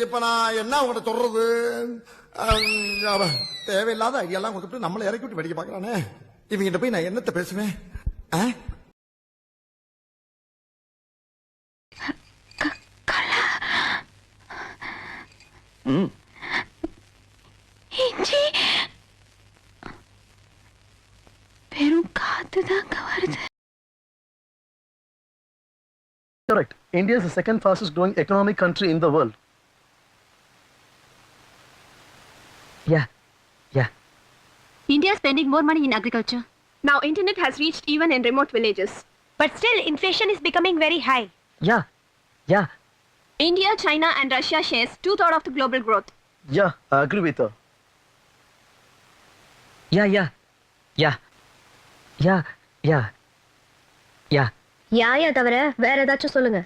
இப்ப நான் என்ன உங்கள்கிட்ட சொல்றது? தேவையில்லாத ஐடியாலாம் கொடுத்துட்டு நம்மளை இறக்கி விட்டு வெடிக்க பாக்குறானே. இவங்கிட்ட போய் நான் என்னத்த பேசுவேன்? பெரும் காத்துதாங்க வருது. Correct. India is the second fastest growing economic country in the world. Yeah. India is spending more money in agriculture. Now internet has reached even in remote villages. But still inflation is becoming very high. Yeah. India, China and Russia shares 2/3 of the global growth. Yeah, I agree with her. Yeah. யாயா தவிர வேற ஏதாச்சும் சொல்லுங்க.